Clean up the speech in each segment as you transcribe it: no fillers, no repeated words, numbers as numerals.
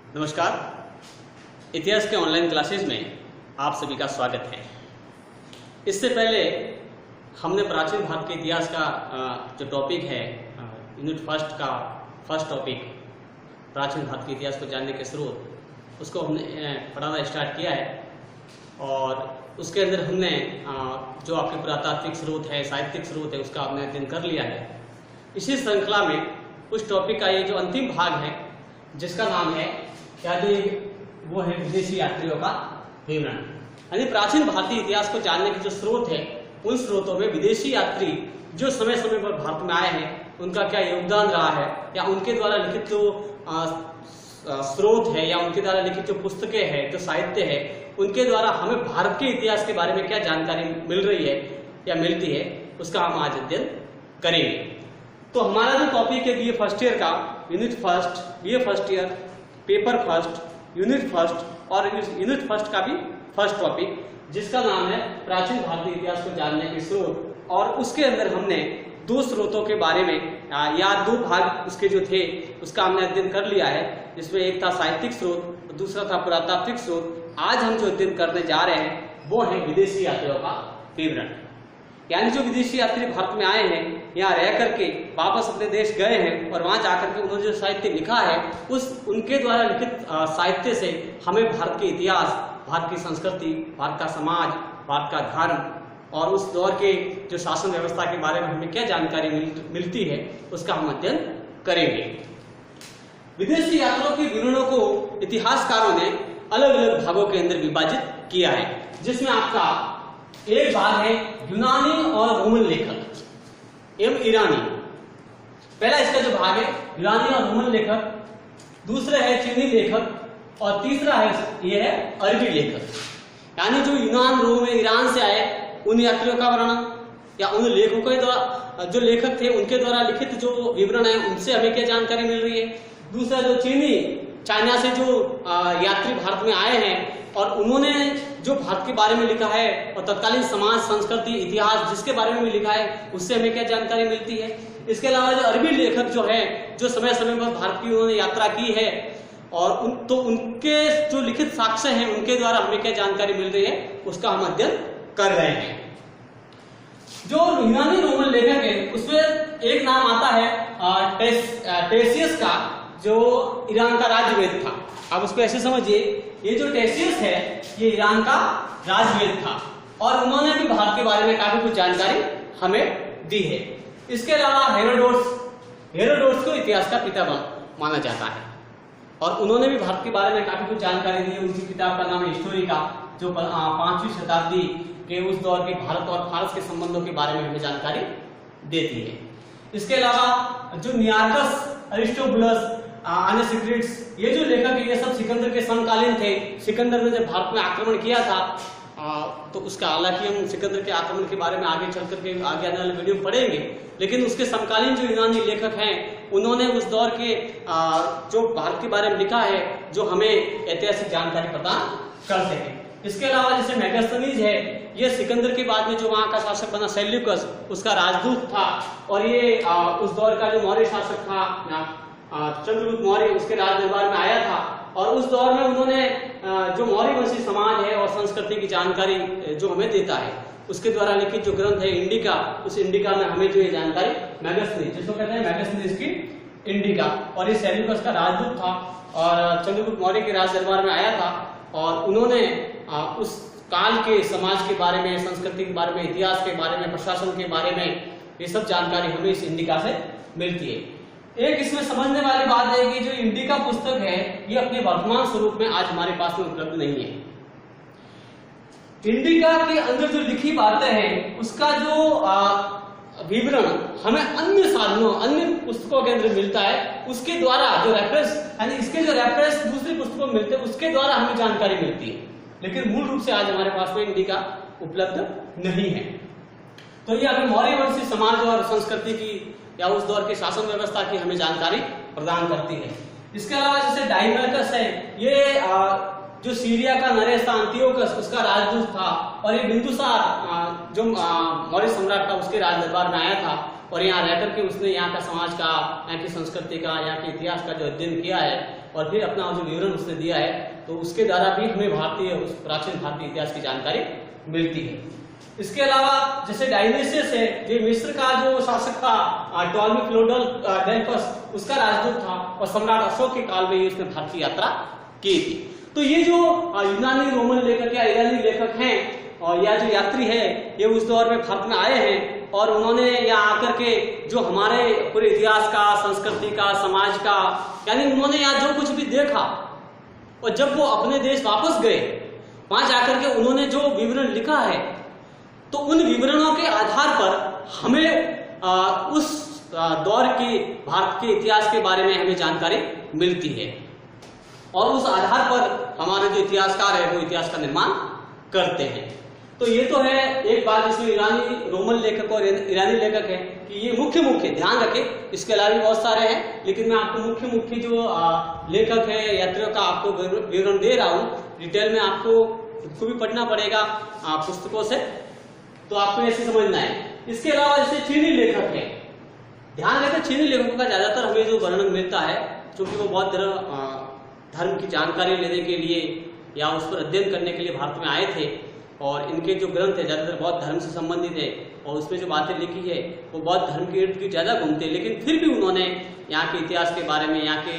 नमस्कार। इतिहास के ऑनलाइन क्लासेस में आप सभी का स्वागत है। इससे पहले हमने प्राचीन भारत के इतिहास का जो टॉपिक है यूनिट फर्स्ट का फर्स्ट टॉपिक प्राचीन भारत के इतिहास को जानने के स्रोत, उसको हमने पढ़ाना स्टार्ट किया है और उसके अंदर हमने जो आपके पुरातात्विक स्रोत है, साहित्यिक स्रोत है, उसका हमने अध्ययन कर लिया है। इसी श्रृंखला में उस टॉपिक का ये जो अंतिम भाग है जिसका नाम है वो है विदेशी यात्रियों का विवरण। यानी प्राचीन भारतीय इतिहास को जानने के जो स्रोत है उन स्रोतों में विदेशी यात्री जो समय समय पर भारत में आए हैं उनका क्या योगदान रहा है, या उनके द्वारा लिखित जो स्रोत है या उनके द्वारा लिखित जो पुस्तकें हैं, जो साहित्य है, उनके द्वारा हमें भारत के इतिहास के बारे में क्या जानकारी मिल रही है या मिलती है, उसका हम आज अध्ययन करेंगे। तो हमारा जो टॉपिक है बीए फर्स्ट ईयर का unit first, BA first year paper first, unit first और यूनिट फर्स्ट का भी फर्स्ट टॉपिक, जिसका नाम है प्राचीन भारतीय इतिहास को जानने के स्रोत। और उसके अंदर हमने दो स्रोतों के बारे में या दो भाग उसके जो थे उसका हमने अध्ययन कर लिया है, जिसमें एक था साहित्यिक स्रोत, दूसरा था पुरातात्विक स्रोत। आज हम जो अध्ययन करने जा रहे हैं वो है विदेशी यात्रियों का विवरण। यानी जो विदेशी यात्री भारत में आए हैं, यहाँ रह करके वापस अपने देश गए हैं और वहां जाकर के उन्होंने जो साहित्य लिखा है उनके द्वारा लिखित साहित्य से हमें भारत के इतिहास, भारत की संस्कृति, भारत का समाज, भारत का धर्म और उस दौर के जो शासन व्यवस्था के बारे में हमें क्या जानकारी मिलती है उसका हम अध्ययन करेंगे। विदेशी यात्रियों के विवरणों को इतिहासकारों ने अलग अलग भागों के अंदर विभाजित किया है, जिसमें आपका एक भाग है यूनानी और रोमन लेखक एवं ईरानी। पहला इसका जो भाग है यूनानी और रोमन लेखक, दूसरा है चीनी लेखक और तीसरा है ये है अरबी लेखक। यानी जो यूनान, रोम, ईरान से आए उन यात्रियों का वर्णन या उन लेखकों के द्वारा, जो लेखक थे उनके द्वारा लिखित जो विवरण है उनसे हमें क्या जानकारी मिल रही है। दूसरा जो चाइना से जो यात्री भारत में आए हैं और उन्होंने जो भारत के बारे में लिखा है और तत्कालीन समाज, संस्कृति, इतिहास जिसके बारे में भी लिखा है उससे हमें क्या जानकारी मिलती है। इसके अलावा जो अरबी लेखक जो है जो समय समय पर भारत की उन्होंने यात्रा की है और उनके जो लिखित साक्ष्य हैं उनके द्वारा हमें क्या जानकारी मिल रही है उसका हम अध्ययन कर रहे हैं। जो यूनानी रोमन लेखक है उसमें एक नाम आता है टेसियस का, जो ईरान का राजवेद था। अब उसको ऐसे समझिए, ये जो टेसियस है ये ईरान का राजवेद था और उन्होंने भी भारत के बारे में काफी कुछ जानकारी हमें दी है। इसके अलावा हेरोडोटस को इतिहास का पिता माना जाता है और उन्होंने भी भारत के बारे में काफी कुछ जानकारी दी है। उनकी किताब का नाम है हिस्टोरिका, जो 5वीं शताब्दी के उस दौर के भारत और फारस के संबंधों के बारे में हमें जानकारी देती है। इसके अलावा जो नियार्कस, अरिस्टोबुलस, अनेसिक्रिट्स, ये जो लेखक है ये सब सिकंदर के समकालीन थे। सिकंदर ने जब भारत में आक्रमण किया था तो उसका, हालांकि हम सिकंदर के आक्रमण के बारे में आगे चल करके आगे आने वाले वीडियो में पढ़ेंगे, लेकिन उसके समकालीन जो यूनानी लेखक हैं उन्होंने उस दौर के जो भारत के बारे में लिखा है जो हमें ऐतिहासिक जानकारी प्रदान कर सके। इसके अलावा जैसे मेगास्थनीज है, ये सिकंदर के बाद में जो वहां का शासक बना सेल्यूकस, उसका राजदूत था और ये उस दौर का जो मौर्य शासक था चंद्रगुप्त मौर्य, उसके राज दरबार में आया था और उस दौर में उन्होंने जो मौर्य वंशी समाज है और संस्कृति की जानकारी जो हमें देता है उसके द्वारा लिखित जो ग्रंथ है इंडिका, उस इंडिका में हमें जो ये जानकारी मेगास्थनीज, जिसको कहते हैं मेगास्थनीज की इंडिका, और ये सेल्यूकस का राजदूत था और चंद्रगुप्त मौर्य के राज दरबार में आया था और उन्होंने उस काल के समाज के बारे में, संस्कृति के बारे में, इतिहास के बारे में, प्रशासन के बारे में ये सब जानकारी हमें इस इंडिका से मिलती है। एक इसमें समझने वाली बात है कि जो इंडिका पुस्तक है ये अपने वर्तमान स्वरूप में आज हमारे पास में उपलब्ध नहीं है। इंडिका के अंदर जो लिखी बातें हैं उसका जो विवरण हमें अन्य साधनों, अन्य पुस्तकों के अंदर मिलता है, उसके द्वारा जो रेफरेंस, यानी इसके जो रेफरेंस दूसरी पुस्तकों में मिलते हैं उसके द्वारा हमें जानकारी मिलती है, लेकिन मूल रूप से आज हमारे पास में इंडिका उपलब्ध नहीं है। तो ये हमें मौर्य वंशी समाज और संस्कृति की या उस दौर के शासन व्यवस्था की हमें जानकारी प्रदान करती है। इसके अलावा जैसे डाइमर्कस है, ये जो सीरिया का नरेश था अंतियोकस, उसका राजदूत था और ये बिंदुसार जो मौर्य सम्राट था उसके राज दरबार में आया था और यहाँ रह करके उसने यहाँ का समाज का, यहाँ की संस्कृति का, यहाँ के इतिहास का जो अध्ययन किया है और फिर अपना जो विवरण उसने दिया है, तो उसके द्वारा भी हमें प्राचीन भारतीय इतिहास की जानकारी मिलती है। इसके अलावा जैसे डायनेसियस है, ये मिस्र का जो शासक था, टॉलमी फिलोडोर डेल्फस, उसका राजदूत था और सम्राट अशोक के काल में उसने भारत की यात्रा की थी। तो ये जो यूनानी रोमन लेखक या ईरानी लेखक हैं और या जो यात्री है, ये उस दौर में भारत में आए हैं और उन्होंने यहाँ आकर के जो हमारे पूरे इतिहास का, संस्कृति का, समाज का, यानी उन्होंने यहाँ जो कुछ भी देखा और जब वो अपने देश वापस गए, वहां जाकर के उन्होंने जो विवरण लिखा है, तो उन विवरणों के आधार पर हमें उस दौर के भारत के इतिहास के बारे में हमें जानकारी मिलती है और उस आधार पर हमारे जो इतिहासकार है वो इतिहास का निर्माण करते हैं। तो ये तो है एक बात, जिसमें ईरानी रोमन लेखक और ईरानी लेखक है कि ये मुख्य ध्यान रखें। इसके अलावा भी बहुत सारे हैं, लेकिन मैं आपको मुख्य जो लेखक है, यात्रियों का आपको विवरण दे रहा हूँ। डिटेल में आपको खुद को भी पढ़ना पड़ेगा पुस्तकों से, तो आपको ऐसे समझना है। इसके अलावा जैसे चीनी लेखक है, ध्यान रखें चीनी लेखकों का ज्यादातर हमें जो वर्णन मिलता है, क्योंकि वो बौद्ध धर्म की जानकारी लेने के लिए या उस पर अध्ययन करने के लिए भारत में आए थे और इनके जो ग्रंथ है ज्यादातर बौद्ध धर्म से संबंधित है और उसमें जो बातें लिखी है वो बौद्ध धर्म के इर्द गिर्द ज्यादा घूमते हैं, लेकिन फिर भी उन्होंने यहाँ के इतिहास के बारे में, यहाँ के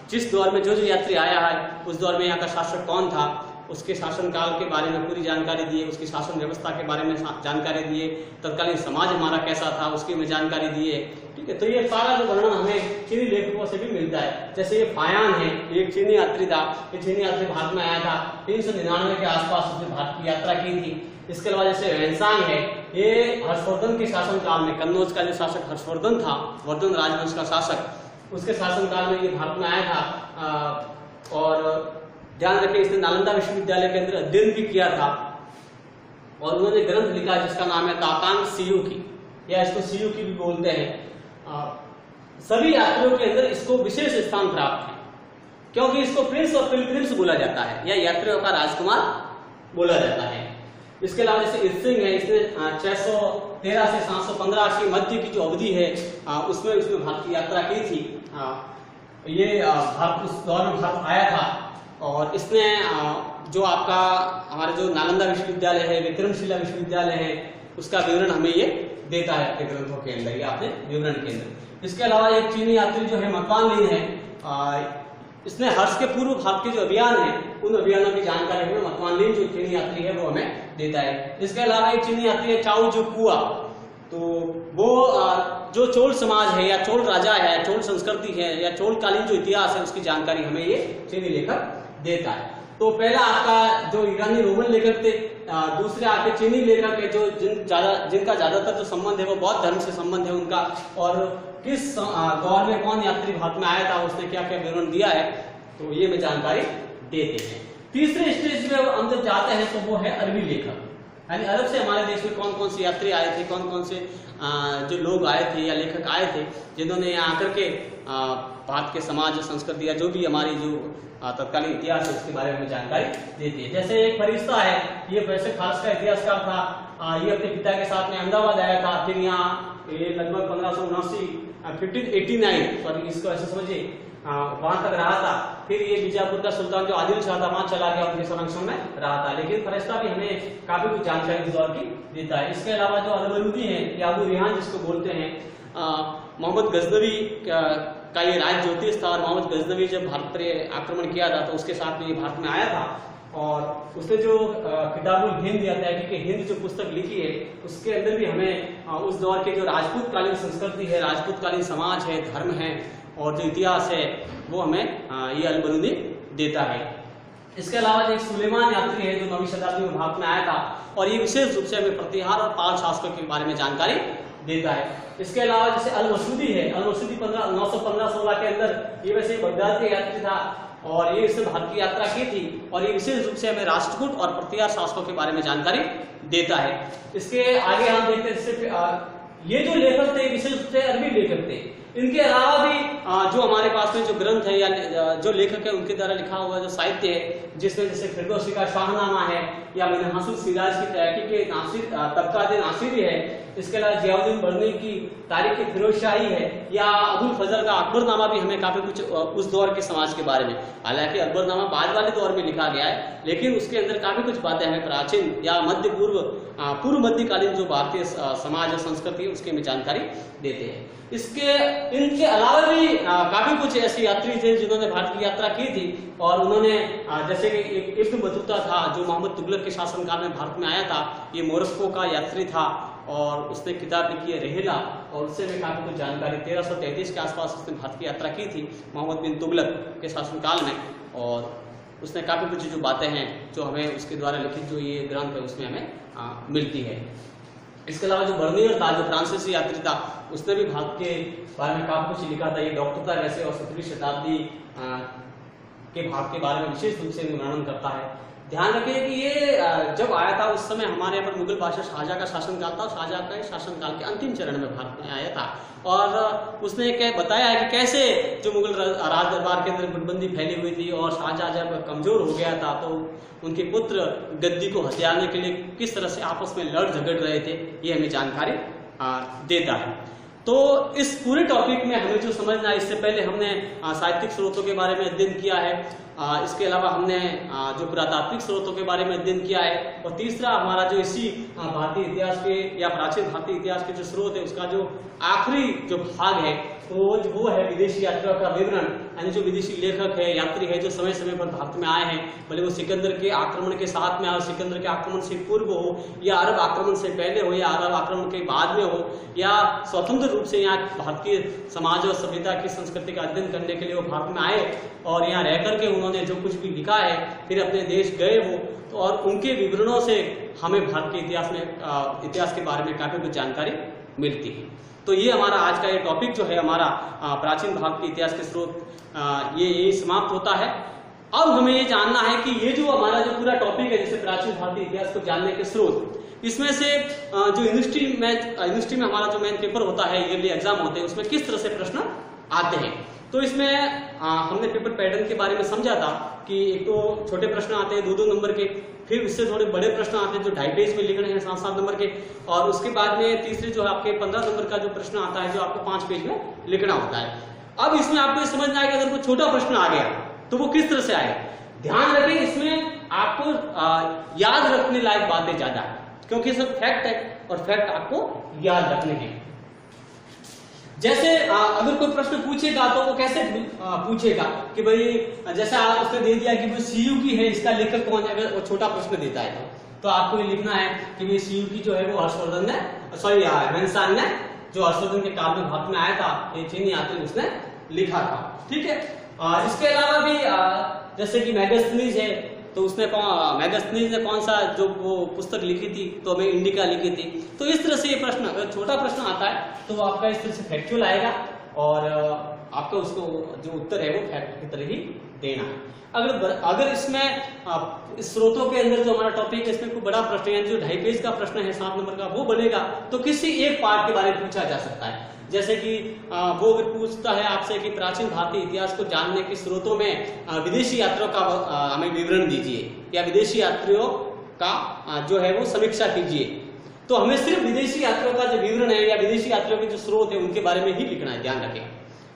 जिस दौर में जो यात्री आया है उस दौर में यहाँ का शासक कौन था, उसके शासनकाल के बारे में पूरी जानकारी दी है, उसकी शासन व्यवस्था के बारे में जानकारी दी है, तत्कालीन समाज हमारा कैसा था उसकी में जानकारी दी है। ठीक है, तो ये सारा जो वर्णन हमें चीनी लेखकों से भी मिलता है। जैसे ये फायान है, एक चीनी यात्री था, ये चीनी यात्री भारत में आया था 399 के आसपास, उसने भारत की यात्रा की थी। इसके अलावा जैसे वेंसांग है, ये हर्षवर्धन के शासनकाल में, कन्नौज का जो शासक हर्षवर्धन था, वर्धन राजवंश का शासक, उसके शासनकाल में ये भारत में आया था। और ध्यान रखें इसने नालंदा विश्वविद्यालय के अंदर अध्ययन भी किया था और उन्होंने ग्रंथ लिखा जिसका नाम है ताकांग सियुकी, या इसको सियुकी भी बोलते हैं। सभी यात्रियों के अंदर इसको विशेष स्थान प्राप्त है, क्योंकि इसको प्रिंस ऑफ पिलग्रिम्स बोला जाता है या यात्रियों का राजकुमार बोला जाता है। इसके अलावा जैसे इर्सिंग है, इसने 613 से 715 की मध्य की जो अवधि है उसमें उसने भारत की यात्रा की थी। ये भारत उस दौर में भारत आया था और इसने जो आपका हमारे जो नालंदा विश्वविद्यालय है, विक्रमशिला विश्वविद्यालय है, उसका विवरण हमें ये देता है अपने ग्रंथों के अंदर या अपने विवरण के अंदर। इसके अलावा एक चीनी यात्री जो है मकवानलिन है, इसने हर्ष के पूर्व भारत के जो अभियान है उन अभियानों की जानकारी हमें मकवानलिन जो चीनी यात्री है वो हमें देता है। इसके अलावा एक चीनी यात्री है चाउ जो कुआ, तो वो जो चोल समाज है या चोल राजा है, चोल संस्कृति है या चोल कालीन जो इतिहास है उसकी जानकारी हमें ये चीनी लेखक देता है। तो पहला आपका जो ईरानी रोमन लेखक थे, दूसरे आपके चीनी लेखक है जो जिनका ज्यादातर जो संबंध है वो बौद्ध धर्म से संबंध है उनका, और किस दौर में कौन यात्री भारत में आया था, उसने क्या क्या विवरण दिया है, तो ये में जानकारी देते हैं। तीसरे स्टेज में हम जब जाते हैं तो वो है अरबी लेखक, यानी अरब से हमारे देश में कौन कौन से यात्री आए थे, कौन कौन से जो लोग आए थे या लेखक आए थे जिन्होंने यहाँ आकर के भारत के समाज, संस्कृति या जो भी हमारी जो तत्कालीन इतिहास है उसके बारे में जानकारी देती है। जैसे एक फरिश्ता है, ये वैसे फारस का इतिहासकार था, ये अपने पिता के साथ में अहमदाबाद आया था, फिर यहाँ ये लगभग 1589 सॉरी इसको ऐसे समझिए वहां तक रहा था। फिर ये बीजापुर का सुल्तान जो आदिल शाह था वहां चला गया, उनके संरक्षण में रहा था, लेकिन फरिश्ता भी हमें काफी कुछ जानकारी इस दौर की देता है। इसके अलावा जो अल-बलूदी है या अबू रिहान जिसको बोलते हैं, मोहम्मद गजनवी का ये राज ज्योतिष था और मोहम्मद गजनवी जब भारत पर आक्रमण किया था तो उसके साथ में ये भारत में आया था और उसने जो किताबुल हिंद या तहकीक हिंद जो पुस्तक लिखी है उसके अंदर भी हमें उस दौर के जो राजपूत कालीन संस्कृति है, राजपूत कालीन समाज है, धर्म है और जो इतिहास है वो हमें ये अल-बलूदी देता है। इसके अलावा एक सुलेमान यात्री है जो 9वीं शताब्दी में भारत में आया था और ये विशेष रूप से हमें प्रतिहार और पाल शासकों के बारे में जानकारी देता है। इसके अलावा जैसे अल-मसूदी है, अल-मसूदी 915-16 के अंदर ये वैसे बगदाद के यात्री था और ये इसने भारत की यात्रा की थी और ये विशेष रूप से हमें राष्ट्रकूट और प्रतिहार शासकों के बारे में जानकारी देता है। इसके आगे हम देखते हैं ये जो लेखक थे विशेष रूप से अरबी लेखक थे, इनके अलावा भी जो हमारे पास में जो ग्रंथ है या जो लेखक है उनके द्वारा लिखा हुआ जो साहित्य है, जिसमें जैसे फिरदौसी का शाहनामा है या मिन्हाजुल सिराज की तहकीक के नासिर तबकात नासिरी है, इसके अलावा जियाउद्दीन बरनी की तारीख फिरोजशाही है, या अबुल फजल का अकबरनामा भी हमें काफी कुछ उस दौर के समाज के बारे में, हालांकि अकबरनामा बाद वाले दौर में लिखा गया है, लेकिन उसके अंदर काफी कुछ बातें हमें प्राचीन या मध्य पूर्व मध्यकालीन जो भारतीय समाज और संस्कृति है उसके में जानकारी देते हैं। इनके अलावा भी काफी कुछ ऐसे यात्री थे जिन्होंने भारत की यात्रा की थी, और उन्होंने जैसे कि एक इब्न बतूता था जो मोहम्मद तुगलक के शासनकाल में भारत में आया था, ये मोरक्को का यात्री था और उसने किताब लिखी है रेहला, और उससे भी काफी कुछ जानकारी 1333 के आसपास उसने भारत की यात्रा की थी मोहम्मद बिन तुगलक के शासनकाल में, और उसने काफी कुछ जो बातें हैं जो हमें उसके द्वारा लिखित जो ये ग्रंथ है उसमें हमें मिलती है। इसके अलावा जो बर्नियर था जो फ्रांसीसी यात्री था, उसने भी भारत के बारे में काफी कुछ लिखा था। ये डॉक्टर था वैसे, और 17वीं शताब्दी के भारत के बारे में विशेष रूप से वर्णन करता है। ध्यान रखिए कि ये जब आया था उस समय हमारे यहाँ पर मुगल बादशाह शाहजहां का शासनकाल था, और शाहजहां का शासनकाल के अंतिम चरण में भारत में आया था, और उसने बताया है कि कैसे जो मुगल राज दरबार के अंदर गुटबंदी फैली हुई थी, और शाहजहां जब कमजोर हो गया था तो उनके पुत्र गद्दी को हथियाने के लिए किस तरह से आपस में लड़ झगड़ रहे थे, ये हमें जानकारी देता है। तो इस पूरे टॉपिक में हमें जो समझना है, इससे पहले हमने साहित्यिक स्रोतों के बारे में अध्ययन किया है, इसके अलावा हमने जो पुरातात्विक स्रोतों के बारे में अध्ययन किया है, और तीसरा हमारा जो इसी भारतीय इतिहास के या प्राचीन भारतीय इतिहास के जो स्रोत है उसका जो आखिरी जो भाग है वो है विदेशी यात्रियों का विवरण, यानी जो विदेशी लेखक है, यात्री है, जो समय समय पर भारत में आए हैं, भले वो सिकंदर के आक्रमण के साथ में, और सिकंदर के आक्रमण से पूर्व हो, या अरब आक्रमण से पहले हो, या अरब आक्रमण के बाद में हो, या स्वतंत्र रूप से यहाँ भारतीय समाज और सभ्यता की संस्कृति का अध्ययन करने के लिए वो भारत में आए, और यहाँ रह करके उन्होंने जो कुछ भी लिखा है फिर अपने देश गए हो, तो और उनके विवरणों से हमें भारत के इतिहास के बारे में काफी कुछ जानकारी मिलती है। तो ये हमारा आज का ये टॉपिक जो है हमारा प्राचीन भारत के इतिहास के स्रोत ये समाप्त होता है। अब हमें ये जानना है कि ये जो हमारा जो पूरा टॉपिक है, जैसे प्राचीन भारतीय इतिहास को जानने के स्रोत, इसमें से जो यूनिवर्सिटी में हमारा जो मेन पेपर होता है, ईयरली एग्जाम होते हैं, उसमें किस तरह से प्रश्न आते हैं। तो इसमें हमने पेपर पैटर्न के बारे में समझा था कि एक तो छोटे प्रश्न आते हैं 2-2 नंबर के, फिर उससे थोड़े बड़े प्रश्न आते हैं जो 2.5 पेज में लिखने हैं 7-7 नंबर के, और उसके बाद में तीसरे जो आपके 15 नंबर का जो प्रश्न आता है जो आपको 5 पेज में लिखना होता है। अब इसमें आपको ये समझना है कि अगर कोई छोटा प्रश्न आ गया तो वो किस तरह से आएगा। ध्यान रखें, इसमें आपको याद रखने लायक बातें ज्यादा है, क्योंकि सब फैक्ट है और फैक्ट आपको याद रखने हैं। जैसे अगर कोई प्रश्न पूछेगा तो वो कैसे पूछेगा कि भाई जैसे उसने दे दिया कि भाई सीयू की है, इसका लेखक कौन है, अगर वो छोटा प्रश्न देता है तो आपको ये लिखना है कि भाई सीयू की जो है वो हर्षवर्धन ने, मेहनसान ने, जो हर्षवर्धन के काल में भारत में आया था, ये चीनी यात्री उसने लिखा था। ठीक है। इसके अलावा भी जैसे कि मैगस्थनीज है, तो उसने मैगस्थनीज ने कौन सा जो वो पुस्तक लिखी थी, तो हमें इंडिका लिखी थी। तो इस तरह से ये प्रश्न, अगर छोटा प्रश्न आता है तो आपका इस तरह से फैक्चुअल आएगा, और आपका उसको जो उत्तर है वो फैक्ट की तरह ही देना है। अगर इसमें स्रोतों के अंदर जो हमारा टॉपिक है इसमें कोई बड़ा प्रश्न है, जो 2.5 पेज का प्रश्न है 7 नंबर का, वो बनेगा तो किसी एक पार्ट के बारे में पूछा जा सकता है। जैसे कि वो अगर पूछता है आपसे कि प्राचीन भारतीय इतिहास को जानने के स्रोतों में विदेशी यात्रियों का हमें विवरण दीजिए, या विदेशी यात्रियों का जो है वो समीक्षा कीजिए, तो हमें सिर्फ विदेशी यात्रियों का जो विवरण है या विदेशी यात्रियों के जो स्रोत है उनके बारे में ही लिखना है। ध्यान रखें,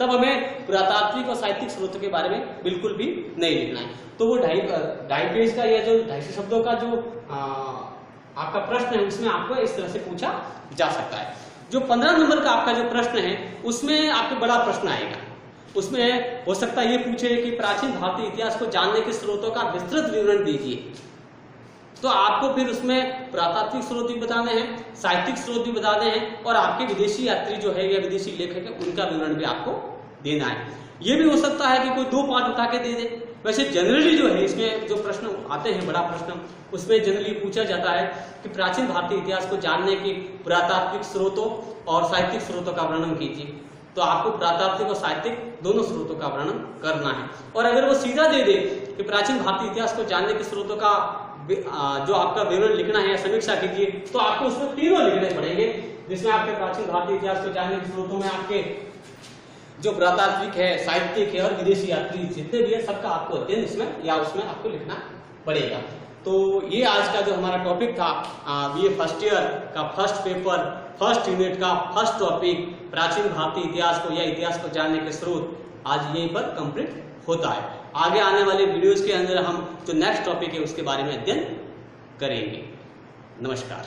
तब हमें पुरातात्विक और साहित्यिक स्रोतों के बारे में बिल्कुल भी नहीं लिखना है। तो वो 2.5 पेज का या जो 250 शब्दों का जो आपका प्रश्न है उसमें आपको इस तरह से पूछा जा सकता है। जो 15 नंबर का आपका जो प्रश्न है उसमें आपको बड़ा प्रश्न आएगा। उसमें हो सकता है ये पूछे कि प्राचीन भारतीय इतिहास को जानने के स्रोतों का विस्तृत विवरण दीजिए, तो आपको फिर उसमें पुरातात्विक स्रोत भी बताने हैं, साहित्यिक स्रोत भी बताने हैं, और आपके विदेशी यात्री जो है या विदेशी लेखक है उनका विवरण भी आपको देना है। ये भी हो सकता है कि कोई 2 पार्ट उठा के दे दे। वैसे जनरली जो है इसमें जो प्रश्न आते हैं, बड़ा प्रश्न, उसमें जनरली पूछा जाता है कि प्राचीन भारतीय इतिहास को जानने के पुरातात्विक स्रोतों और साहित्यिक स्रोतों का वर्णन कीजिए। तो आपको पुरातात्विक और साहित्यिक दोनों स्रोतों का वर्णन करना है। और अगर वो सीधा दे दे कि प्राचीन भारतीय इतिहास को जानने के स्रोतों का जो आपका विवरण लिखना है या समीक्षा कीजिए, तो आपको उसमें तीनों लिखने पड़ेंगे, जिसमें आपके प्राचीन भारतीय इतिहास को जानने के स्रोतों में आपके जो पुरातात्विक है, साहित्यिक है और विदेशी यात्री जितने भी है सबका आपको अध्ययन इसमें या उसमें आपको लिखना पड़ेगा। तो ये आज का जो हमारा टॉपिक था बीए फर्स्ट ईयर का फर्स्ट पेपर, फर्स्ट यूनिट का फर्स्ट टॉपिक प्राचीन भारतीय इतिहास को या इतिहास को जानने के स्रोत, आज यहीं पर कंप्लीट होता है। आगे आने वाले वीडियोस के अंदर हम जो नेक्स्ट टॉपिक है उसके बारे में अध्ययन करेंगे। नमस्कार।